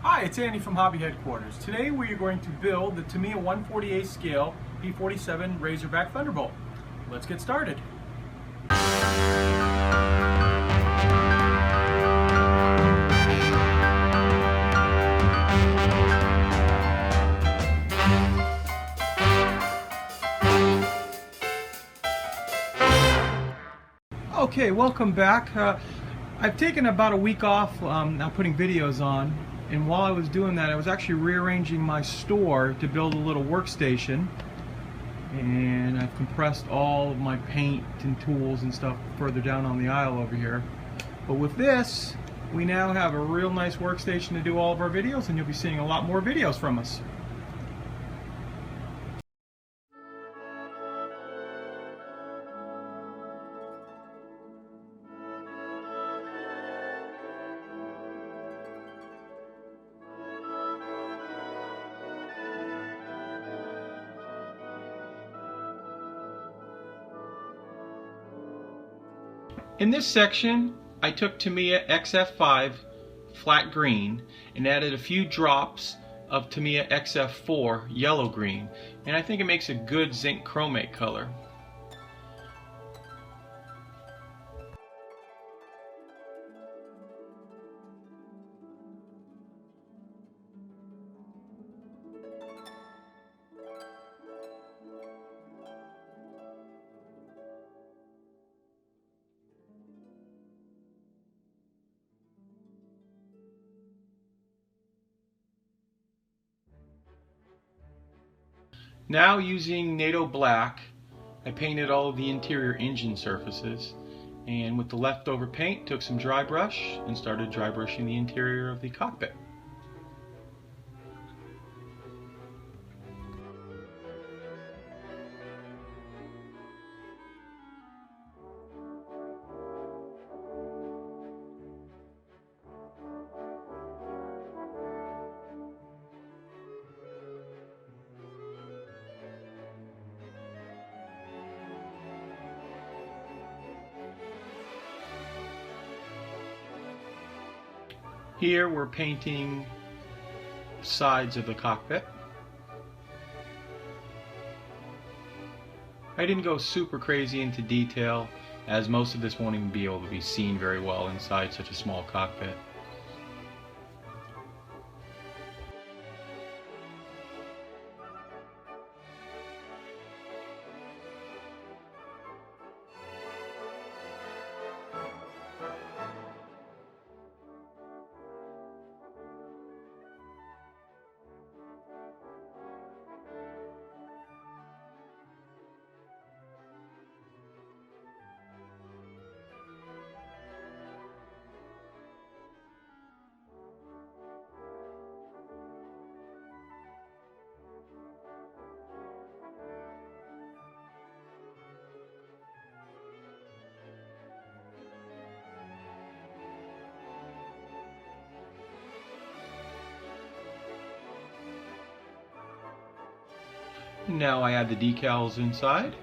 Hi, it's Andy from Hobby Headquarters. Today we are going to build the Tamiya 1/48 scale P-47 Razorback Thunderbolt. Let's get started. Okay, welcome back. I've taken about a week off now putting videos on, and while I was doing that I was actually rearranging my store to build a little workstation, and I've compressed all of my paint and tools and stuff further down on the aisle over here. But with this, we now have a real nice workstation to do all of our videos, and you'll be seeing a lot more videos from us. In this section, I took Tamiya XF5 flat green and added a few drops of Tamiya XF4 yellow green, and I think it makes a good zinc chromate color. Now, using NATO black, I painted all of the interior engine surfaces, and with the leftover paint took some dry brush and started dry brushing the interior of the cockpit. Here we're painting sides of the cockpit. I didn't go super crazy into detail, as most of this won't even be able to be seen very well inside such a small cockpit. Now I add the decals inside.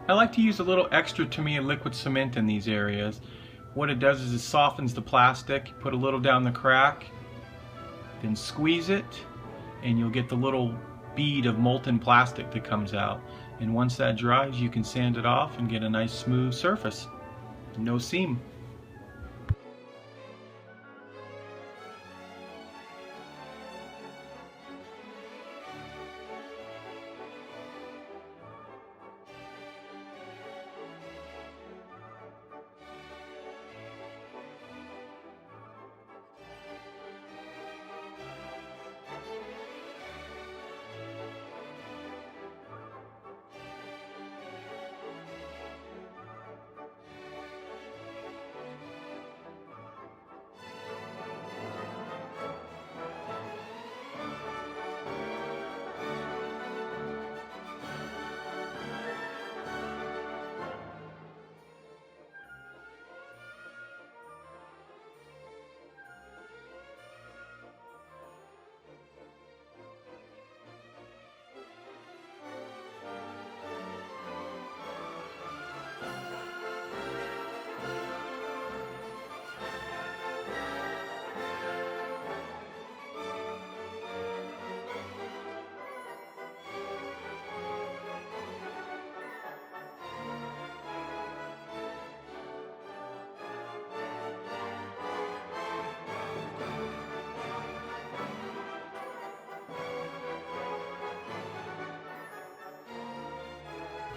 I like to use a little extra Tamiya liquid cement in these areas. What it does is it softens the plastic. Put a little down the crack, then squeeze it, and you'll get the little bead of molten plastic that comes out. And once that dries, you can sand it off and get a nice smooth surface. No seam.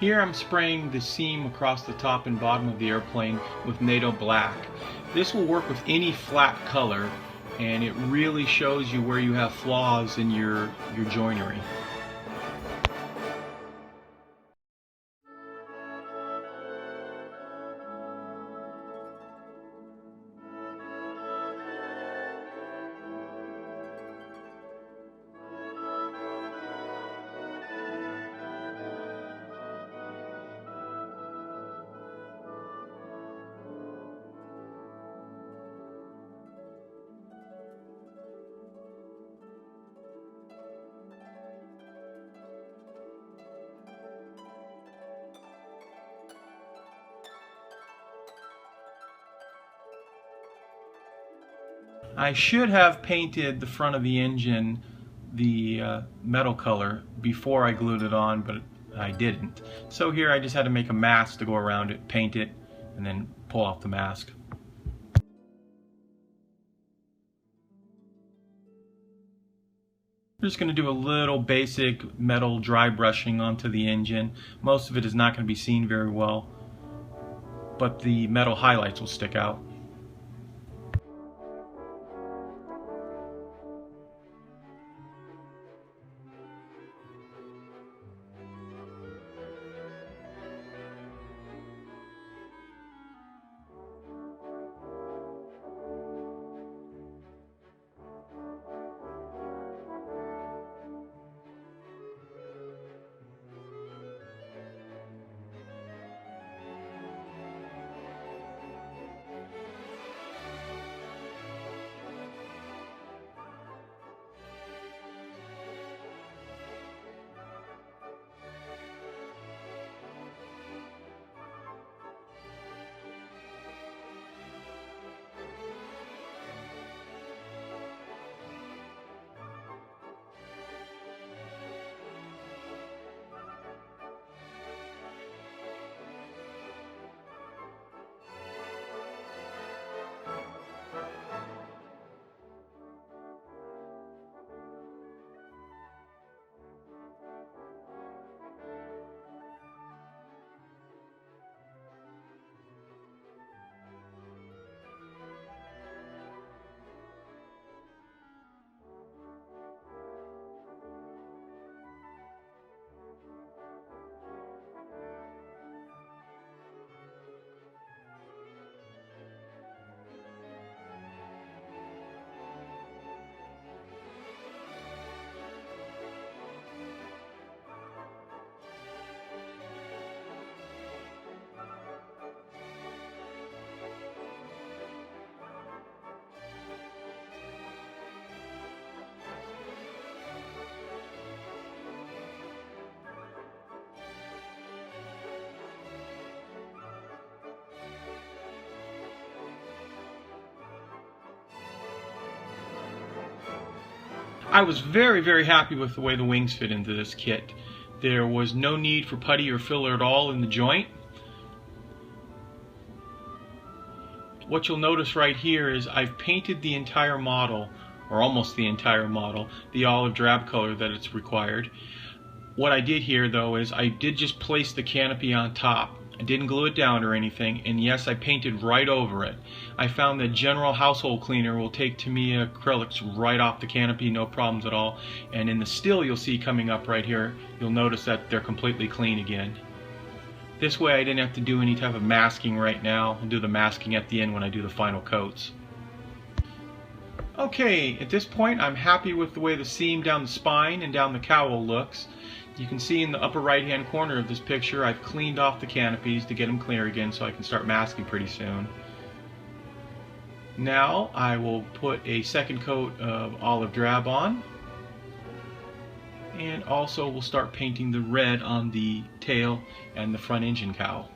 Here I'm spraying the seam across the top and bottom of the airplane with NATO black. This will work with any flat color, and it really shows you where you have flaws in your joinery. I should have painted the front of the engine the metal color before I glued it on, but I didn't. So here I just had to make a mask to go around it, paint it, and then pull off the mask. I'm just going to do a little basic metal dry brushing onto the engine. Most of it is not going to be seen very well, but the metal highlights will stick out. I was very happy with the way the wings fit into this kit. There was no need for putty or filler at all in the joint. What you'll notice right here is I've painted the entire model, or almost the entire model, the olive drab color that it's required. What I did here though is I did just place the canopy on top. I didn't glue it down or anything, and yes, I painted right over it. I found that General Household Cleaner will take Tamiya acrylics right off the canopy, no problems at all. And in the still you'll see coming up right here, you'll notice that they're completely clean again. This way I didn't have to do any type of masking right now. I'll do the masking at the end when I do the final coats. Okay, at this point I'm happy with the way the seam down the spine and down the cowl looks. You can see in the upper right hand corner of this picture I've cleaned off the canopies to get them clear again so I can start masking pretty soon. Now I will put a second coat of olive drab on, and also we'll start painting the red on the tail and the front engine cowl.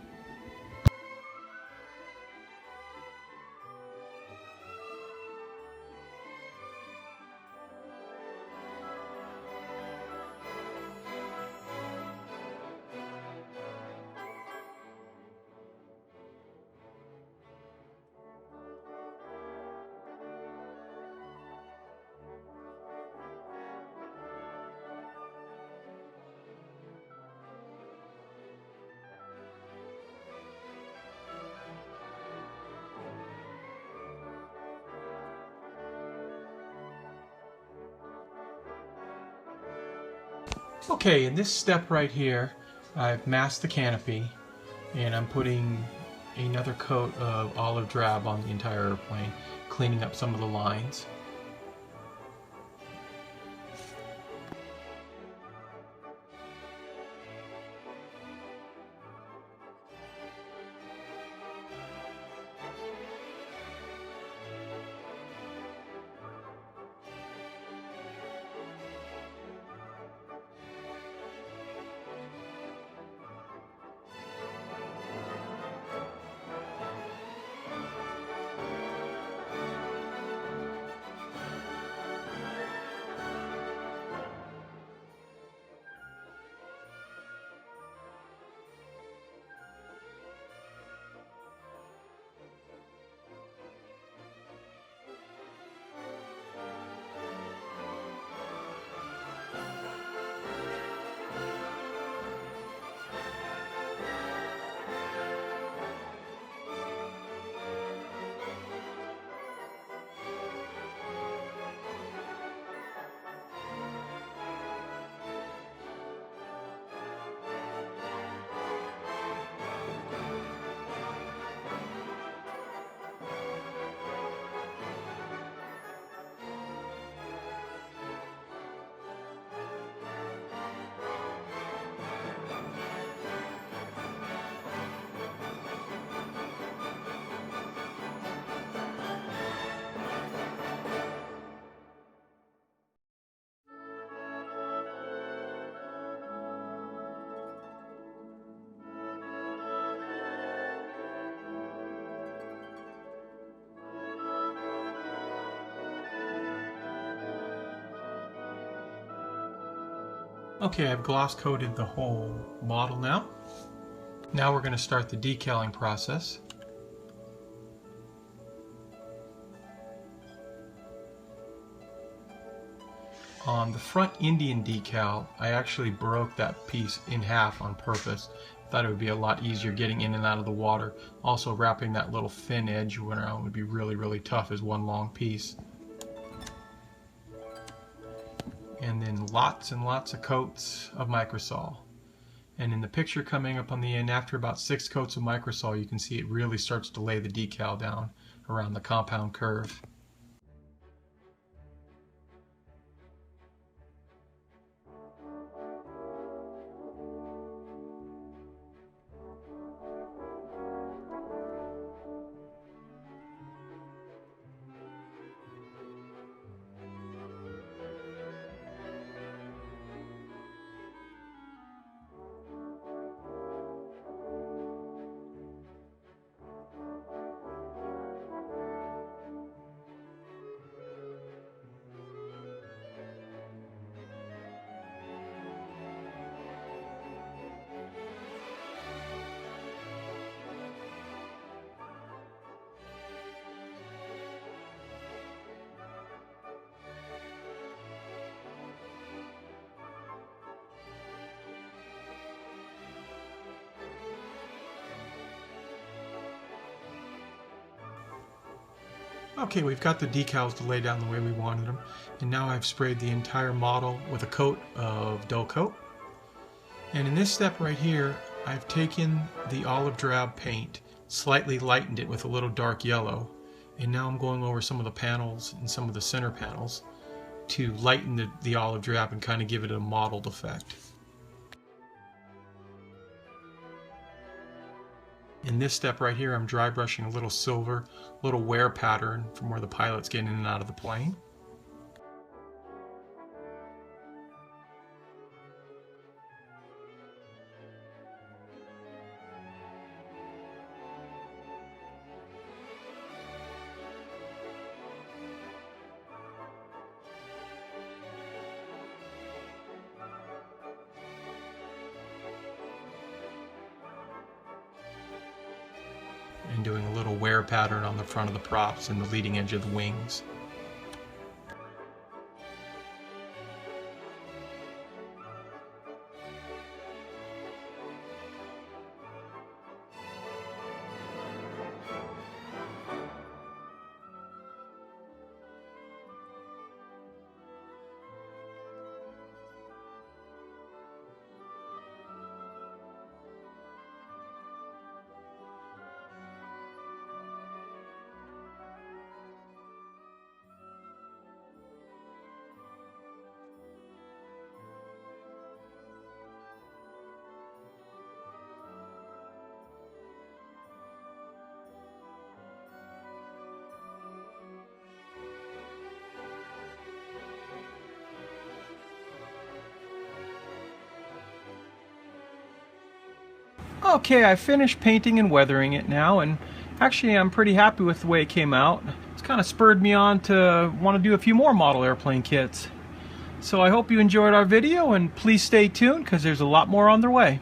Okay, in this step right here, I've masked the canopy, and I'm putting another coat of olive drab on the entire airplane, cleaning up some of the lines. Okay, I've gloss coated the whole model now. Now we're going to start the decaling process. On the front Indian decal, I actually broke that piece in half on purpose. Thought it would be a lot easier getting in and out of the water. Also, wrapping that little thin edge around would be really tough as one long piece. And then lots and lots of coats of microsol. And in the picture coming up on the end, after about 6 coats of microsol, you can see it really starts to lay the decal down around the compound curve. Okay, we've got the decals to lay down the way we wanted them, and now I've sprayed the entire model with a coat of dull coat. And in this step right here, I've taken the olive drab paint, slightly lightened it with a little dark yellow, and now I'm going over some of the panels and some of the center panels to lighten the olive drab and kind of give it a mottled effect. In this step right here, I'm dry brushing a little silver, little wear pattern from where the pilot's getting in and out of the plane. And doing a little wear pattern on the front of the props and the leading edge of the wings. Okay, I finished painting and weathering it now, and actually I'm pretty happy with the way it came out. It's kind of spurred me on to want to do a few more model airplane kits. So I hope you enjoyed our video, and please stay tuned because there's a lot more on their way.